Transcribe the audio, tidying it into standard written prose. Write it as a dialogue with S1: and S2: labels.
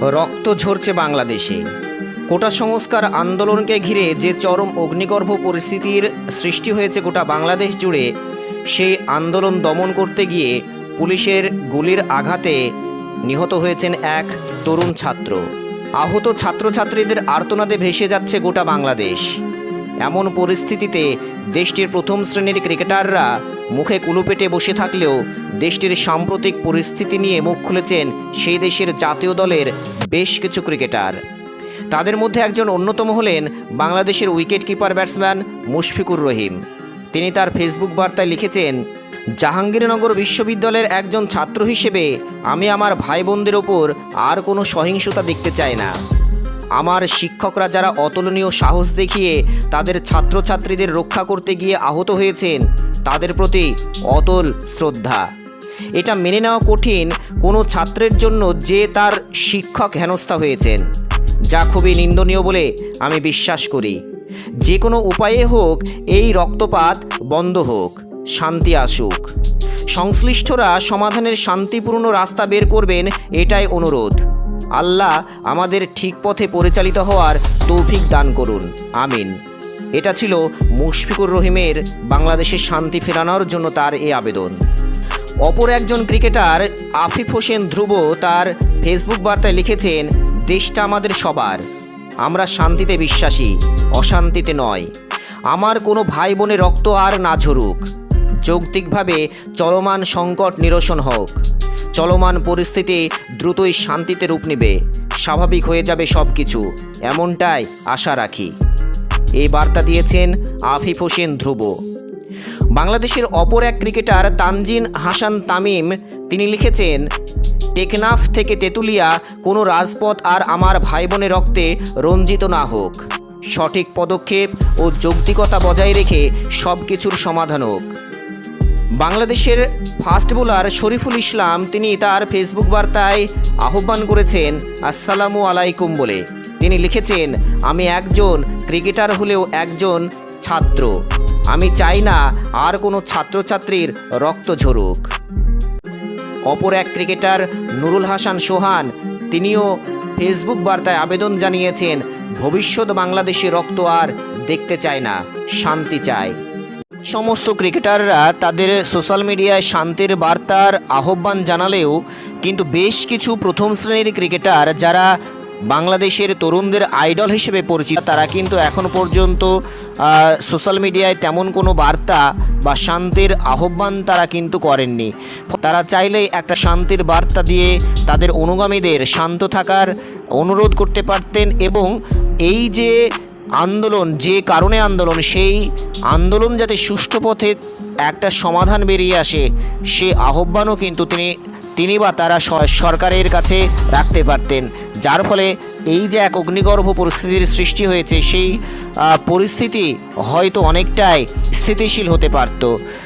S1: রক্ত ঝরছে বাংলাদেশে। কোটা সংস্কার আন্দোলনকে ঘিরে যে চরম অগ্নিগর্ভ পরিস্থিতির সৃষ্টি হয়েছে গোটা বাংলাদেশ জুড়ে, সেই আন্দোলন দমন করতে গিয়ে পুলিশের গুলির আঘাতে নিহত হয়েছেন এক তরুণ ছাত্র। আহত ছাত্রছাত্রীদের আর্তনাদে ভেসে যাচ্ছে গোটা বাংলাদেশ। এমন পরিস্থিতিতে দেশটির প্রথম শ্রেণীর ক্রিকেটাররা মুখে কুলুপেটে বসে থাকলেও দেশটির সাম্প্রতিক পরিস্থিতি নিয়ে মুখ খুলেছেন সেই দেশের জাতীয় দলের বেশ কিছু ক্রিকেটার। তাদের মধ্যে একজন অন্যতম হলেন বাংলাদেশের wicket keeper batsman Mushfiqur Rahim. তিনি তার ফেসবুক বার্তায় লিখেছেন, জাহাঙ্গীরনগর বিশ্ববিদ্যালয়ের একজন ছাত্র হিসেবে আমি আমার ভাই বোনদের ওপর আর কোনো সহিংসতা দেখতে চাই না। আমার শিক্ষকরা যারা অতুলনীয় সাহস দেখিয়ে তাদের ছাত্রছাত্রীদের রক্ষা করতে গিয়ে আহত হয়েছেন, তাদের প্রতি অতল শ্রদ্ধা। এটা মেনে নেওয়া কঠিন কোনো ছাত্রের জন্য যে তার শিক্ষক হেনস্থা হয়েছেন, যা খুবই নিন্দনীয় বলে আমি বিশ্বাস করি। যে কোনো উপায়ে হোক এই রক্তপাত বন্ধ হোক, শান্তি আসুক। সংশ্লিষ্টরা সমাধানের শান্তিপূর্ণ রাস্তা বের করবেন, এটাই অনুরোধ। আল্লাহ আমাদের ঠিক পথে পরিচালিত হওয়ার তৌফিক দান করুন, আমিন। এটা ছিল মুশফিকুর রহিমের বাংলাদেশে শান্তি ফেরানোর জন্য তার এই আবেদন। অপর একজন ক্রিকেটার আফিফ হোসেন ধ্রুব তার ফেসবুক বার্তায় লিখেছেন, দেশটা আমাদের সবার, আমরা শান্তিতে বিশ্বাসী, অশান্তিতে নয়। আমার কোনো ভাই বোনের রক্ত আর না ঝরুক। যৌক্তিকভাবে চলমান সংকট নিরসন হোক। চলমান পরিস্থিতি দ্রুতই শান্তিতে রূপ নেবে, স্বাভাবিক হয়ে যাবে সব কিছু, এমনটাই আশা রাখি। এই বার্তা দিয়েছেন আফিফ হোসেন ধ্রুব। বাংলাদেশের অপর এক ক্রিকেটার তানজিন হাসান তামিম তিনি লিখেছেন, টেকনাফ থেকে তেঁতুলিয়া কোনো রাজপথ আর আমার ভাই বোনের রক্তে রঞ্জিত না হোক। সঠিক পদক্ষেপ ও যৌক্তিকতা বজায় রেখে সব কিছুর সমাধান হোক। বাংলাদেশের ফাস্ট বোলার শরীফুল ইসলাম তিনি তার ফেসবুক বার্তায় আহ্বান করেছেন আসসালামু আলাইকুম বলে। তিনি লিখেছেন, আমি একজন ক্রিকেটার হলেও একজন ছাত্র। আমি চাই না আর কোনো ছাত্রছাত্রীর রক্ত ঝরুক। অপর এক ক্রিকেটার নুরুল হাসান সোহান তিনিও ফেসবুক বার্তায় আবেদন জানিয়েছেন, ভবিষ্যৎ বাংলাদেশে রক্ত আর দেখতে চায় না, শান্তি চায়। সমস্ত ক্রিকেটাররা তাদের সোশ্যাল মিডিয়ায় শান্তির বার্তার আহ্বান জানালেও কিন্তু বেশ কিছু প্রথম শ্রেণীর ক্রিকেটার যারা বাংলাদেশের তরুণদের আইডল হিসেবে পরিচিত, তারা কিন্তু এখন পর্যন্ত সোশ্যাল মিডিয়ায় তেমন কোনো বার্তা বা শান্তির আহ্বান তারা কিন্তু করেননি। তারা চাইলেই একটা শান্তির বার্তা দিয়ে তাদের অনুগামীদের শান্ত থাকার অনুরোধ করতে পারতেন এবং এই যে আন্দোলন, যে কারণে আন্দোলন, সেই আন্দোলন যাতে সুষ্ঠু পথে একটা সমাধান বেরিয়ে আসে, সে আহ্বানও কিন্তু তিনি বা তারা সরকারের কাছে রাখতে পারতেন। যার ফলে এই যে এক অগ্নিগর্ভ পরিস্থিতির সৃষ্টি হয়েছে, সেই পরিস্থিতি হয়তো অনেকটাই স্থিতিশীল হতে পারত।